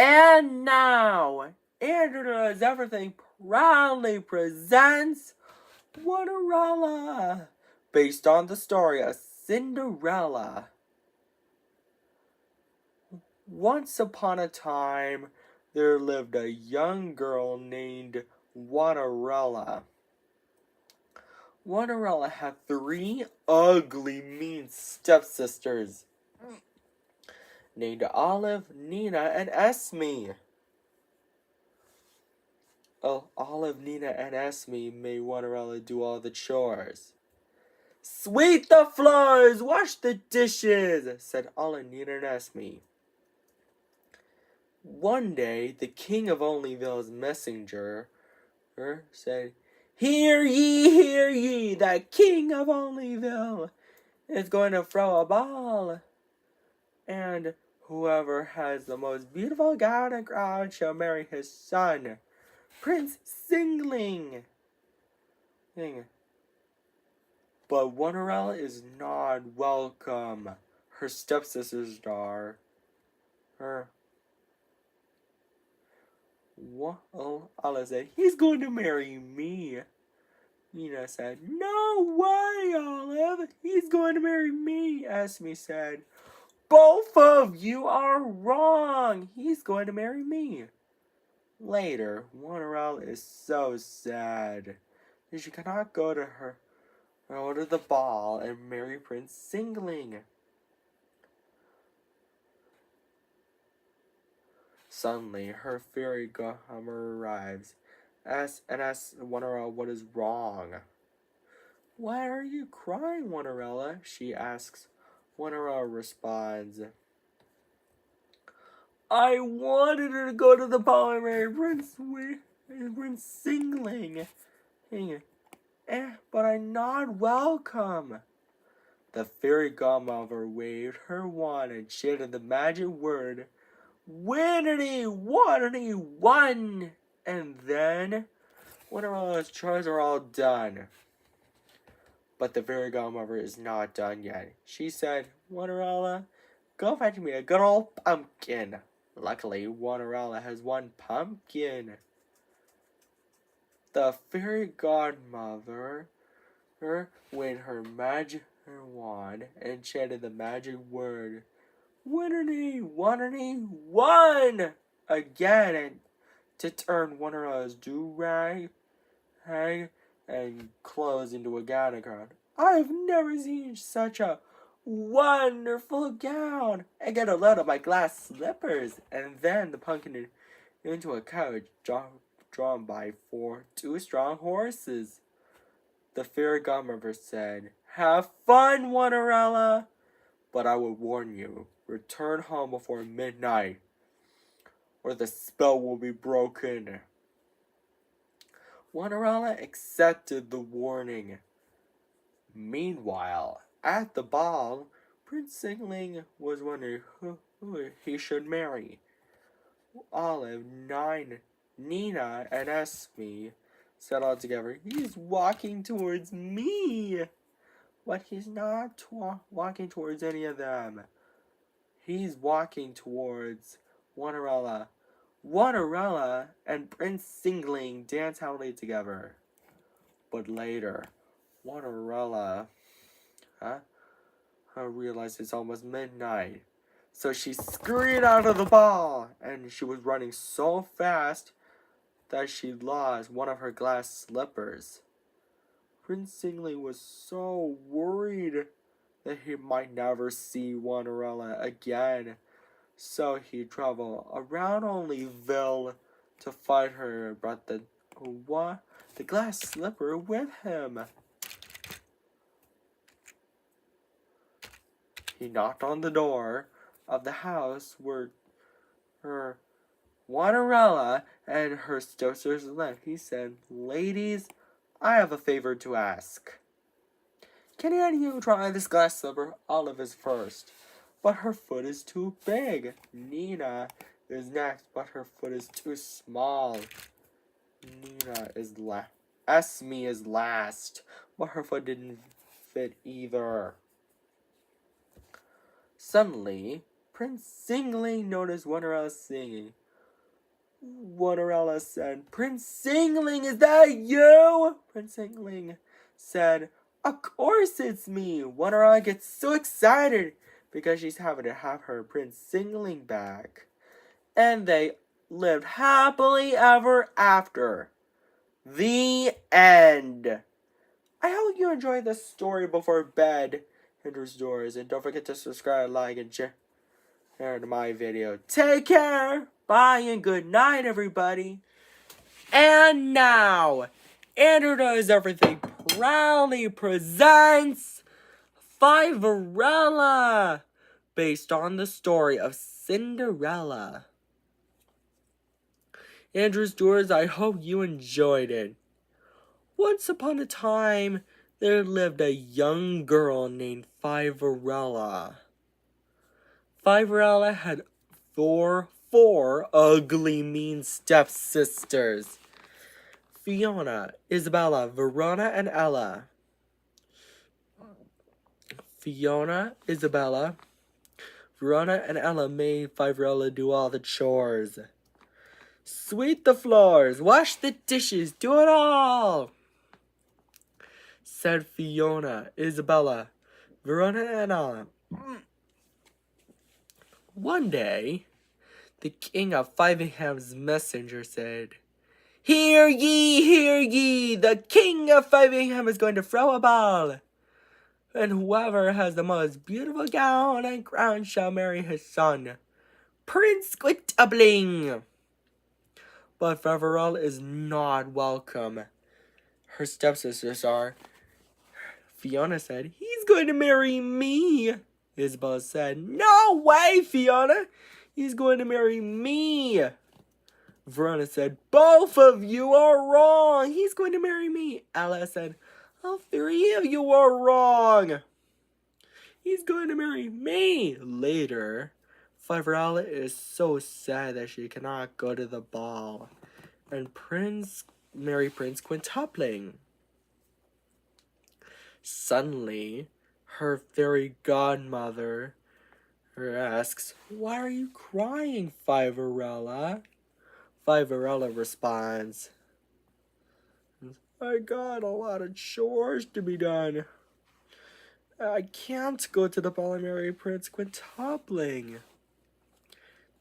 And now, Andrew Does Everything proudly presents Cinderella, based on the story of Cinderella. Once upon a time, there lived a young girl named Cinderella. Cinderella had 3 ugly, mean stepsisters named Olive, Nina, and Esme. Olive, Nina, and Esme made Cinderella do all the chores. "Sweep the floors, wash the dishes," said Olive, Nina, and Esme. One day, the king of Onlyville's messenger said, hear ye, the king of Onlyville is going to throw a ball. And whoever has the most beautiful gown and crown shall marry his son, Prince Singling. But Cinderella is not welcome. Her stepsisters are. Olive said, he's going to marry me. Nina said, no way, Olive. He's going to marry me. Esme said, both of you are wrong. He's going to marry me. Later, Cinderella is so sad that she cannot go to the ball and marry Prince Singling. Suddenly, her fairy godmother arrives and asks Cinderella what is wrong. Why are you crying, Cinderella? She asks. Cinderella responds, I wanted her to go to the ball and marry Prince Singling, but I'm not welcome. The fairy godmother waved her wand and chanted the magic word, Winnity, Waterity, one! And then, Cinderella's chores are all done. But the fairy godmother is not done yet. She said, Cinderella, go fetch me a good old pumpkin. Luckily, Cinderella has one pumpkin. The fairy godmother waved her magic wand and chanted the magic word, Winnity, Waterity, one! Again, and to turn Cinderella's do-rag and clothes into a gown. I've never seen such a wonderful gown. I get a load of my glass slippers, and then the pumpkin into a carriage drawn by 2 strong horses. The fairy godmother said, have fun, Cinderella, but I will warn you, return home before midnight, or the spell will be broken. Cinderella accepted the warning. Meanwhile, at the ball, Prince Singling was wondering who he should marry. Olive, Nina, and Esme said all together, he's walking towards me. But he's not walking towards any of them. He's walking towards Cinderella. Cinderella and Prince Singling dance happily together. But later, Cinderella realized it's almost midnight. So she scurried out of the ball, and she was running so fast that she lost one of her glass slippers. Prince Singling was so worried that he might never see Cinderella again. So he traveled around Onlyville to find her and brought the glass slipper with him. He knocked on the door of the house where her Cinderella and her stepsisters lived. He said, ladies, I have a favor to ask. Can any of you try this glass slipper? Olive is first, but her foot is too big. Nina is next, but her foot is too small. Esme is last, but her foot didn't fit either. Suddenly, Prince Singling noticed Cinderella singing. Cinderella said. Prince Singling, is that you? Prince Singling said, of course it's me. Cinderella gets so excited because she's having to have her Prince Singling back. And they lived happily ever after. The end. I hope you enjoyed this story before bed. Hinder's doors. And don't forget to subscribe, like, and share to my video. Take care. Bye and good night, everybody. And now, Andrew Does Everything proudly presents Fiverella, based on the story of Cinderella. Andrew's Doors, I hope you enjoyed it. Once upon a time, there lived a young girl named Fiverella. Fiverella had four ugly, mean stepsisters. Fiona, Isabella, Verona, and Ella. Fiona, Isabella, Verona, and Ella made Fiverella do all the chores. Sweep the floors, wash the dishes, do it all, said Fiona, Isabella, Verona, and Ella. One day, the king of Fiveham's messenger said, Hear ye, the king of Fiverham is going to throw a ball, and whoever has the most beautiful gown and crown shall marry his son, Prince Quintabling. But Fiverella is not welcome. Her stepsisters are. Fiona said, He's going to marry me. Isabella said, No way, Fiona. He's going to marry me. Verona said, Both of you are wrong. He's going to marry me. Ella said, All three of you are wrong. He's going to marry me. Later, Fiverella is so sad that she cannot go to the ball and marry Prince Quintupling. Suddenly, her fairy godmother asks, Why are you crying, Fiverella? Fiverella responds, I got a lot of chores to be done. I can't go to the ball and marry Prince Quintupling.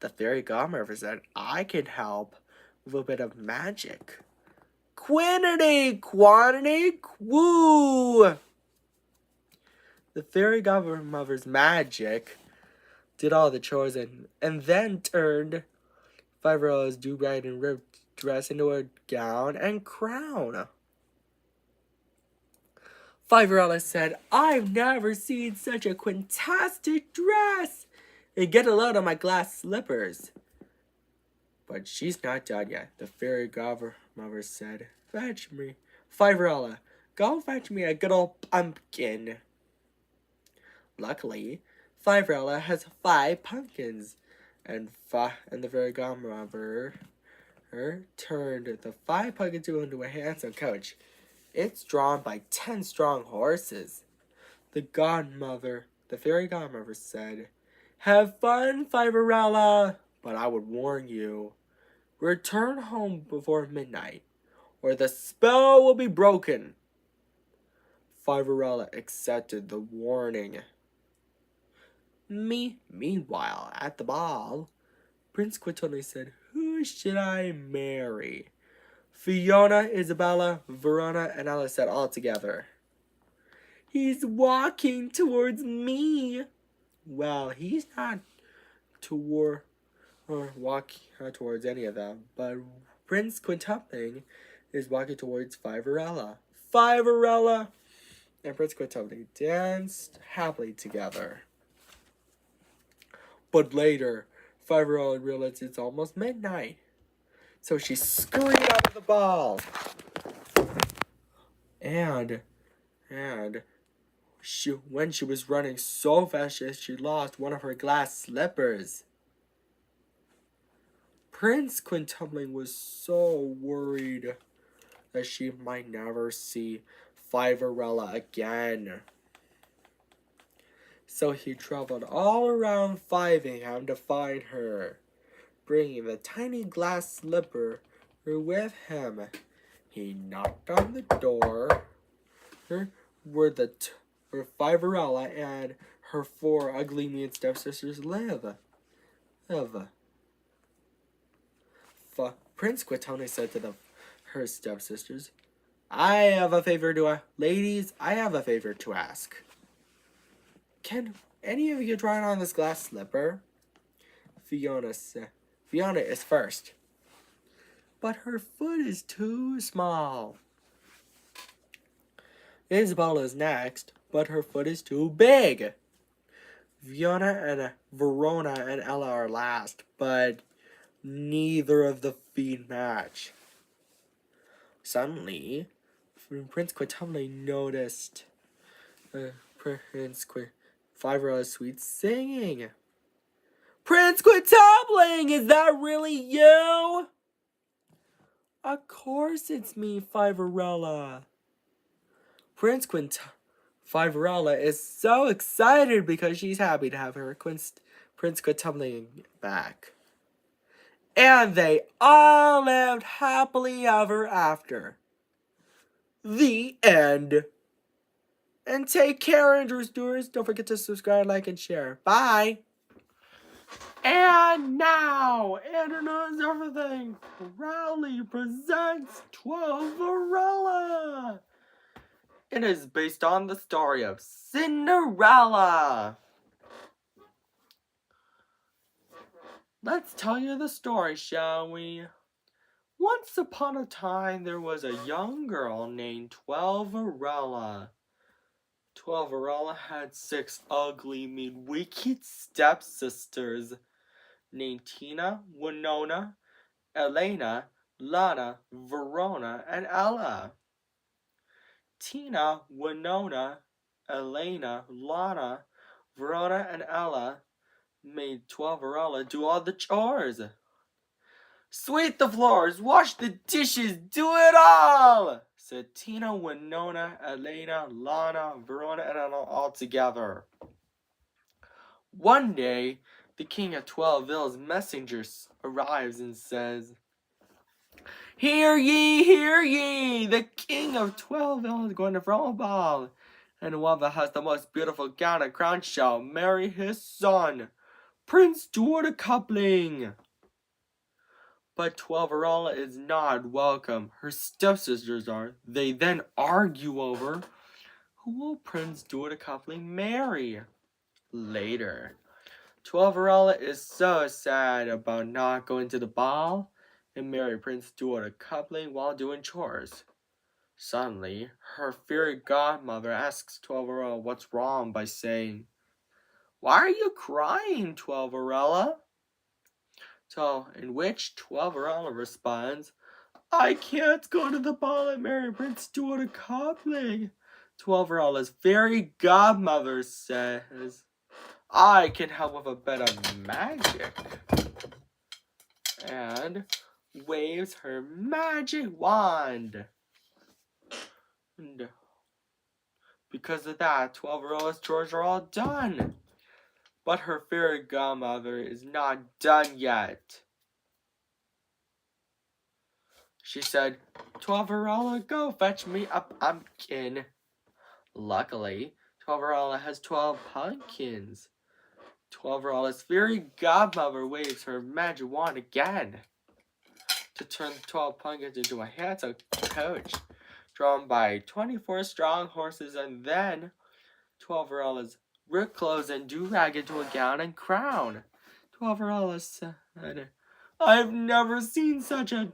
The fairy godmother said, I can help with a bit of magic. Quantity, woo! The fairy godmother's magic did all the chores and then turned Fiverella's do-rag and ribbed dress into a gown and crown. Fiverella said, I've never seen such a quintastic dress. And get a load of my glass slippers. But she's not done yet. The fairy godmother said, Fetch me. Fiverella, go fetch me a good old pumpkin. Luckily, Fiverella has 5 pumpkins. And the fairy godmother turned the 5 pumpkins into a handsome coach. It's drawn by 10 strong horses. The fairy godmother said, Have fun, Fiverella, but I would warn you, return home before midnight, or the spell will be broken. Fiverella accepted the warning. Meanwhile, at the ball, Prince Quintupling said, Who should I marry? Fiona, Isabella, Verona, and Ella said all together, He's walking towards me. Well, he's not walking towards any of them, but Prince Quintupling is walking towards Fiverella. Fiverella and Prince Quintupling danced happily together. But later, Fiverella realized it's almost midnight. So she scurried out of the ball. And when she was running so fast, she lost one of her glass slippers. Prince Quintupling was so worried that she might never see Fiverella again. So he traveled all around Fiveham to find her. bringing the tiny glass slipper with him. He knocked on the door where Fiverella and her 4 ugly mean stepsisters live. Prince Quitone said to her stepsisters, Ladies, I have a favor to ask. Can any of you try on this glass slipper? Fiona is first. But her foot is too small. Isabella is next, but her foot is too big. Verona and Ella are last, but neither of the feet match. Suddenly, Prince Quitone noticed Fiverella's sweet singing. Prince Quitobling, is that really you? Of course it's me, Fiverella. Fiverella is so excited because she's happy to have her Prince Quitobling back. And they all lived happily ever after. The end. And take care, Andrew Stewards. Don't forget to subscribe, like, and share. Bye. And now, Andrew knows everything. Crowley presents 12-Verella. It is based on the story of Cinderella. Let's tell you the story, shall we? Once upon a time, there was a young girl named 12-Verella. 12-Verella had 6 ugly, mean, wicked stepsisters named Tina, Winona, Elena, Lana, Verona, and Ella. Tina, Winona, Elena, Lana, Verona, and Ella made 12-Verella do all the chores. Sweep the floors, wash the dishes, do it all, said Tina, Winona, Elena, Lana, Verona, and Ella all together. One day, the king of 12-Ville's messenger arrives and says, Hear ye, the king of 12-Ville is going to throw a ball, and whoever has the most beautiful gown and crown shall marry his son, Prince Stuart Coupling. But 12-Verella is not welcome. Her stepsisters are. They then argue over who will Prince Stuart Coupling marry. Later, 12-Verella is so sad about not going to the ball and marry Prince Stuart Coupling while doing chores. Suddenly, her fairy godmother asks 12-Verella what's wrong by saying, Why are you crying, 12-Verella? In which 12-Verella responds, I can't go to the ball and marry Prince Stuart Coupling. 12-Verella's fairy godmother says, I can help with a bit of magic. And waves her magic wand. And because of that, 12-Verella's chores are all done. But her fairy godmother is not done yet. She said, 12-Verella, go fetch me a pumpkin. Luckily, 12-Verella has 12 pumpkins. 12-Verella's fairy godmother waves her magic wand again to turn the 12 pumpkins into a handsome coach drawn by 24 strong horses, and then 12-Verella's ripped clothes and do-rag into a gown and crown. 12-Verella said, I've never seen such a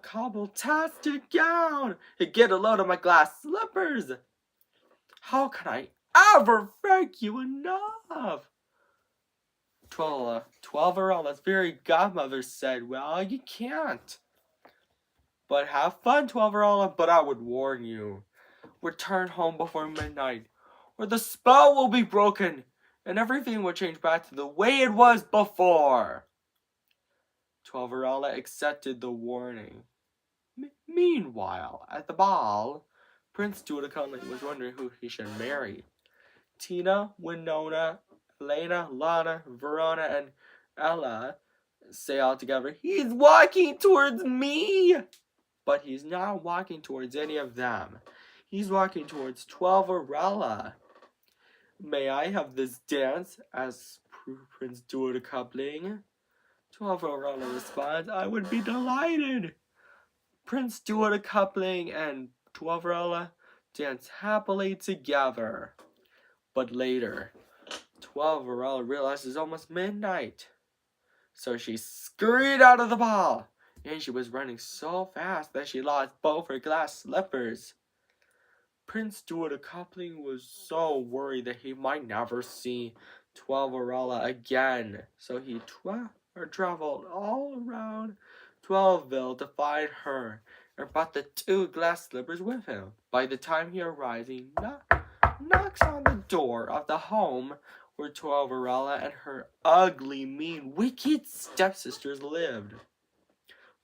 cobble-tastic gown. Get a load of my glass slippers. How can I ever thank you enough? 12-Verella's fairy godmother said, Well, you can't. But have fun, 12-Verella, but I would warn you. Return home before midnight, or the spell will be broken, and everything will change back to the way it was before. 12-Verella accepted the warning. Meanwhile, at the ball, Prince Stuart Coupling was wondering who he should marry. Tina, Winona, Elena, Lana, Verona, and Ella say all together, "He's walking towards me!" But he's not walking towards any of them. He's walking towards 12-Arella. "May I have this dance?" asks Prince Duet coupling. 12-Arella responds, "I would be delighted." Prince Duet coupling and 12-Arella dance happily together. But later, 12-Arella realizes it's almost midnight. So she scurried out of the ball, and she was running so fast that she lost both her glass slippers. Prince Duet coupling was so worried that he might never see 12-Arella again. So he traveled all around 12ville to find her and brought the 2 glass slippers with him. By the time he arrives, he knocks on the door of the home where 12-Arella and her ugly, mean, wicked stepsisters lived.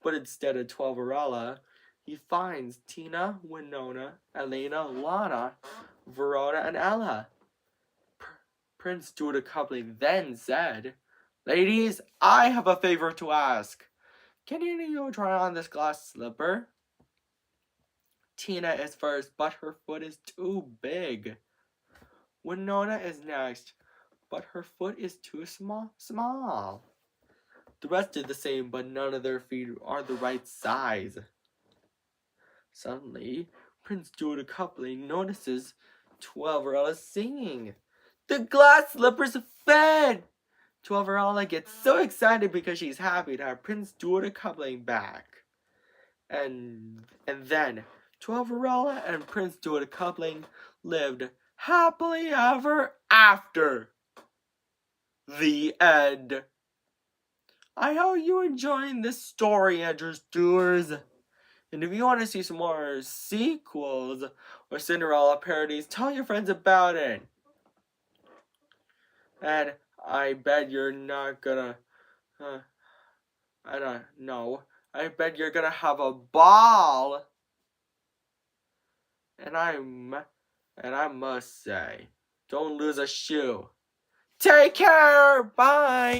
But instead of 12-Arella, he finds Tina, Winona, Elena, Lana, Verona, and Ella. Prince Duet coupling then said, "Ladies, I have a favor to ask. Can any of you try on this glass slipper?" Tina is first, but her foot is too big. Winona is next, but her foot is too small. The rest are the same, but none of their feet are the right size. Suddenly, Prince Duet coupling notices 12-Arella singing. The glass slippers fit! 12-Arella gets so excited because she's happy to have Prince Duet coupling back. And then 12-Arella and Prince Duet coupling lived happily ever after. The end. I hope you enjoying this story, Andrews Doers. And if you want to see some more sequels or Cinderella parodies, tell your friends about it. And I bet you're not gonna, I don't know. I bet you're gonna have a ball. And I must say, don't lose a shoe. Take care. Bye.